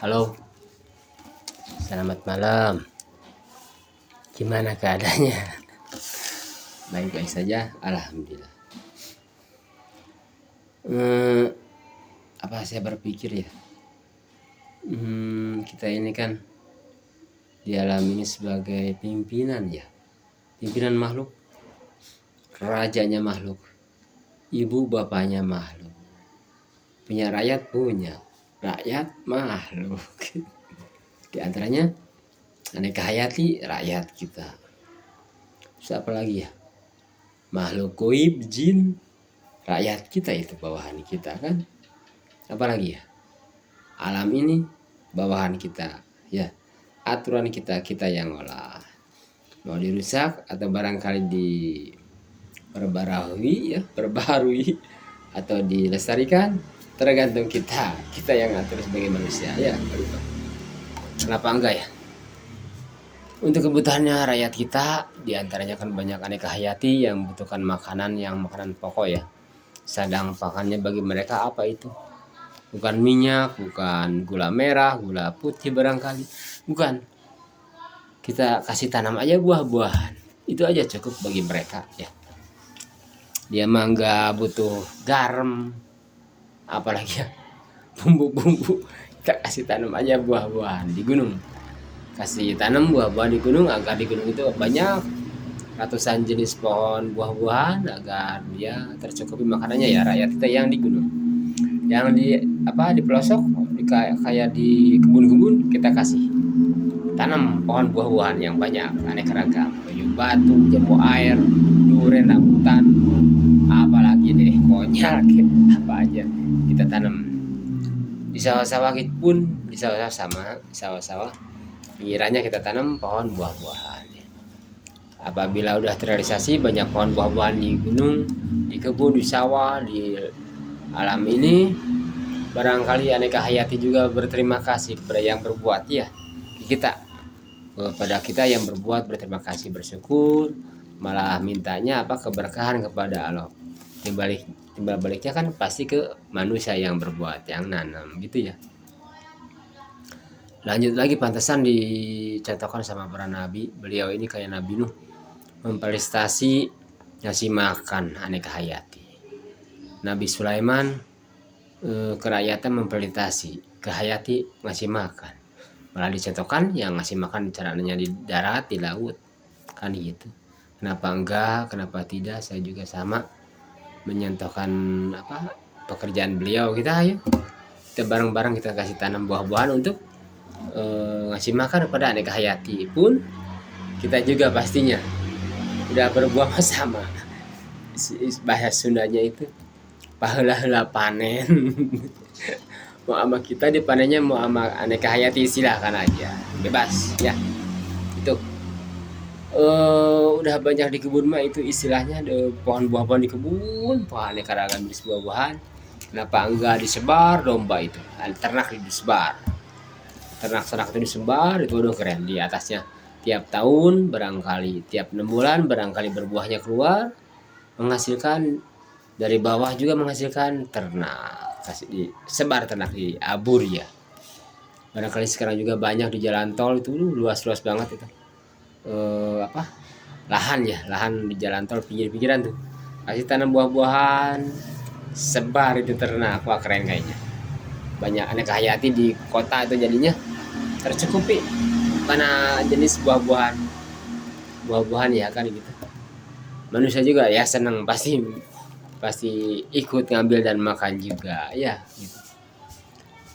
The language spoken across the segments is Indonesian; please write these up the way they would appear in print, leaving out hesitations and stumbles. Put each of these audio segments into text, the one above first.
Halo, selamat malam. Gimana keadaannya? Baik-baik saja, alhamdulillah. Hmm, Apa saya berpikir ya? Kita ini kan di alam ini sebagai pimpinan ya, pimpinan makhluk, rajanya makhluk, ibu bapaknya makhluk, punya rakyat makhluk. Di antaranya aneka hayati rakyat kita. Terus apa lagi ya? Makhluk goib, jin, rakyat kita itu bawahan kita kan. Apalagi ya, alam ini bawahan kita ya, aturan kita yang olah, mau dirusak atau barangkali perbarui atau dilestarikan, tergantung kita yang atur sebagai manusia ya. Kenapa enggak ya? Untuk kebutuhannya rakyat kita, diantaranya kan banyak aneka hayati yang membutuhkan makanan pokok ya. Sedang pakannya bagi mereka apa itu? Bukan minyak, bukan gula merah, gula putih barangkali, bukan. Kita kasih tanam aja buah-buahan, itu aja cukup bagi mereka ya. Dia mah nggak butuh garam, apalagi ya bumbu-bumbu. Kita kasih tanam aja buah-buahan di gunung, kasih tanam buah-buahan di gunung agar di gunung itu banyak ratusan jenis pohon buah-buahan agar dia tercukupi makanannya ya rakyat kita yang di gunung. Yang di pelosok kayak di kebun-kebun kita kasih tanam pohon buah-buahan yang banyak aneka ragam, kayu batu, jambu air, durian, rambutan, apalagi deh konyol apa aja kita tanam. Di sawah-sawah pun di sawah-sawah pinggirannya kita tanam pohon buah-buahan. Apabila udah terrealisasi banyak pohon buah-buahan di gunung, di kebun, di sawah, di alam ini, barangkali aneka hayati juga berterima kasih kepada yang berbuat ya. Kepada kita yang berbuat berterima kasih, bersyukur, malah mintanya keberkahan kepada Allah. Timbal baliknya kan pasti ke manusia yang berbuat, yang nanam gitu ya. Lanjut lagi, pantesan dicontohkan sama para nabi. Beliau ini kayak Nabi Nuh, memprestasi ngasih makan aneka hayati. Nabi Sulaiman kerakyatan memprestasi ke hayati ngasih makan. Malah dicontohkan yang ngasih makan caranya di darat, di laut kan gitu. Kenapa enggak, kenapa tidak? Saya juga sama menyentuhkan pekerjaan beliau. Kita bareng-bareng kita kasih tanam buah-buahan untuk ngasih makan kepada aneka hayati. Pun kita juga pastinya udah berbuah sama. Bahasa Sundanya itu paheula panen. Mau sama kita dipanennya, mau sama aneka hayati silahkan aja, bebas ya. Itu udah banyak di kebun mah, itu istilahnya ada pohon buah-buahan di kebun, pohon aneka ragam jenis buah-buahan. Kenapa enggak disebar domba itu, ternak disebar, ternak itu disebar, itu udah keren. Di atasnya tiap tahun barangkali tiap 6 bulan barangkali berbuahnya keluar, menghasilkan dari bawah juga menghasilkan ternak, kasih disebar ternak di abur ya. Barangkali sekarang juga banyak di jalan tol itu luas-luas banget itu lahan di jalan tol pinggir-pinggiran tuh kasih tanam buah-buahan, sebar itu ternak. Wah keren kayaknya. Banyak aneka hayati di kota itu jadinya tercukupi karena jenis buah-buahan ya kan gitu. Manusia juga ya senang, pasti ikut ngambil dan makan juga ya gitu.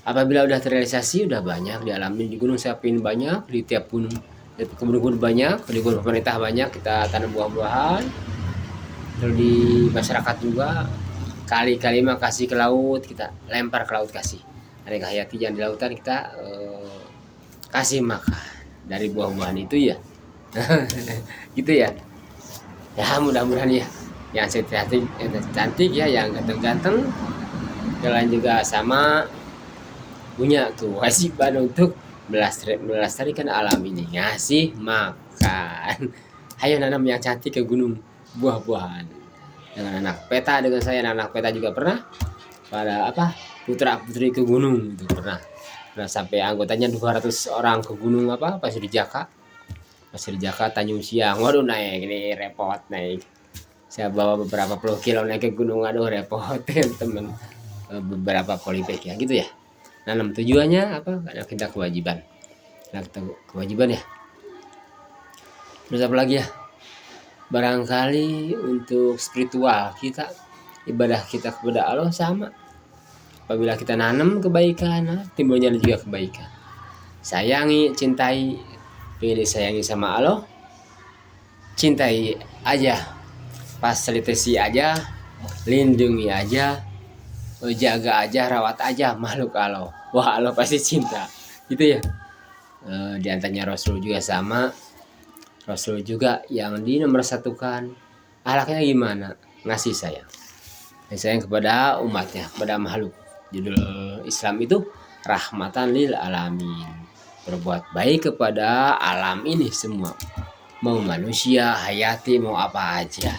Apabila udah terrealisasi, udah banyak di alam ini, di Gunung Sapin banyak, di tiap gunung, di kebun-kebun banyak, di gunung pemerintah banyak kita tanam buah-buahan. Terus di masyarakat juga kali-kali mah kasih ke laut, kita lempar ke laut kasih aneka hayati yang di lautan kita kasih makan dari buah-buahan itu ya. Gitu ya. Ya mudah-mudahan ya yang cantik ya, yang ganteng-ganteng, kalian juga sama punya kewajiban untuk melestarikan alam ini, ngasih makan. Ayo nanam yang cantik ke gunung buah-buahan. Dengan anak peta, dengan saya anak peta juga pernah pada putra putri ke gunung itu pernah Nah, sampai anggotanya 200 orang ke gunung apa Pasir Jaka. Pasir Jaka Tanjung Siang. Waduh, naik ini repot naik. Saya bawa beberapa puluh kilo naik ke gunung, aduh repot temen. Beberapa polybag ya gitu ya. Nanam tujuannya apa? Karena kita kewajiban. Nah, kita kewajiban ya. Terus apa lagi ya? Barangkali untuk spiritual kita, ibadah kita kepada Allah sama. Apabila kita nanam kebaikan, nah, timbulnya juga kebaikan. Sayangi, cintai, pilih disayangi sama Allah, cintai aja, fasilitasi aja, lindungi aja, jaga aja, rawat aja makhluk Allah. Wah, Allah pasti cinta, gitu ya. Di antaranya Rasul juga sama. Rasul juga yang dinomorsatukan akhlaknya gimana? Ngasih sayang. Sayang kepada umatnya, kepada makhluk. Judul Islam itu rahmatan lil alamin. Berbuat baik kepada alam ini semua. Mau manusia, hayati, mau apa aja.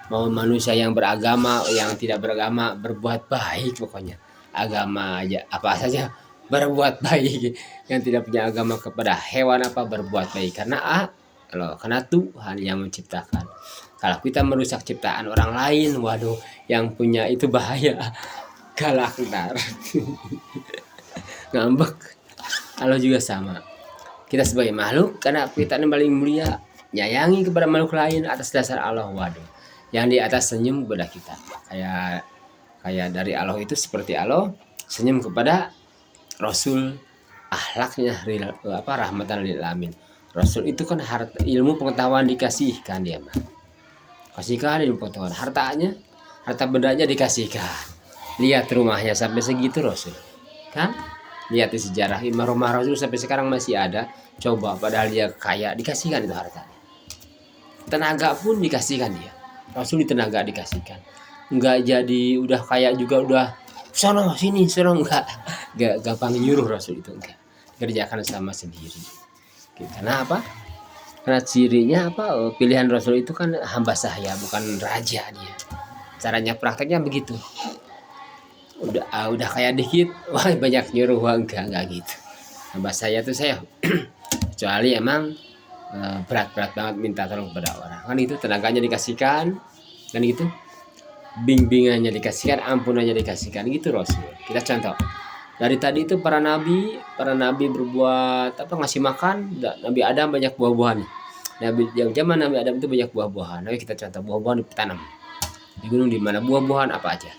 Mau manusia yang beragama, yang tidak beragama, berbuat baik pokoknya. Agama aja, apa saja berbuat baik. Yang tidak punya agama kepada hewan apa berbuat baik. Karena Tuhan yang menciptakan. Kalau kita merusak ciptaan orang lain, waduh, yang punya itu bahaya. Galak ntar. Ngambek. Allah juga sama. Kita sebagai makhluk, karena kita yang paling mulia, nyayangi kepada makhluk lain atas dasar Allah. Waduh, yang di atas senyum kepada kita. Kayak dari Allah itu seperti Allah senyum kepada Rasul, akhlaknya rahmatan lil alamin. Rasul itu kan harta, ilmu pengetahuan dikasihkan dia mah. Kasihkan ilmu pengetahuan, harta bendanya dikasihkan. Lihat rumahnya sampai segitu Rasul. Kan? Lihat di sejarah rumah Rasul sampai sekarang masih ada. Coba padahal dia kaya dikasihkan itu hartanya. Tenaga pun dikasihkan dia. Rasul di tenaga dikasihkan. Enggak jadi udah kaya juga udah sono sini sono enggak gampang nyuruh Rasul itu enggak. Kerjakan sama sendiri. Karena apa? Karena cirinya apa? Pilihan Rasul itu kan hamba sahaya, bukan raja dia. Caranya prakteknya begitu. Udah kayak dikit, wah banyak nyuruh, wah enggak gitu. Hamba saya tuh saya kecuali emang berat-berat banget minta tolong kepada orang. Kan itu tenaganya dikasihkan, kan gitu. Bimbingannya dikasihkan, ampunannya dikasihkan, gitu Rasul. Kita contoh. Dari tadi itu para nabi berbuat apa, ngasih makan. Nabi Adam banyak buah-buahan. Zaman Nabi Adam itu banyak buah-buahan. Nah, kita contoh buah-buahan ditanam di gunung, di mana buah-buahan apa aja.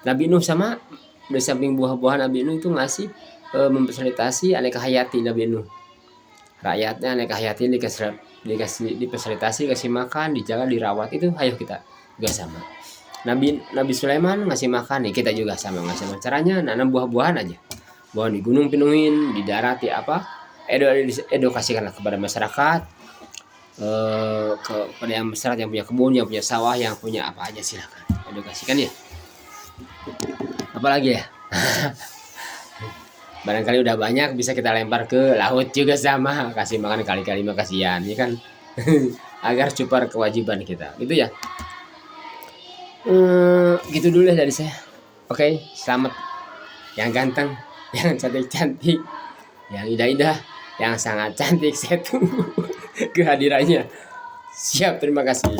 Nabi Nuh sama, di samping buah-buahan Nabi Nuh itu ngasih memfasilitasi aneka hayati Nabi Nuh. Rakyatnya aneka hayati difasilitasi, kasih makan, dijaga, dirawat, itu ayo kita juga sama. Nabi Sulaiman ngasih makan nih, kita juga sama ngasih makan. Caranya nanam buah-buahan aja. Buah di gunung pinuhin, di darat ya apa? Edukasikanlah kepada masyarakat. Kepada yang masyarakat yang punya kebun, yang punya sawah, yang punya apa aja silakan. Edukasikan ya. Apalagi ya? Barangkali udah banyak, bisa kita lempar ke laut juga sama. Kasih makan kali-kali mah kasihan, ya kan? Agar cupar kewajiban kita. Gitu ya. Gitu dulu ya dari saya. Oke, selamat yang ganteng, yang cantik-cantik, yang indah-indah, yang sangat cantik, saya tunggu kehadirannya. Siap, terima kasih.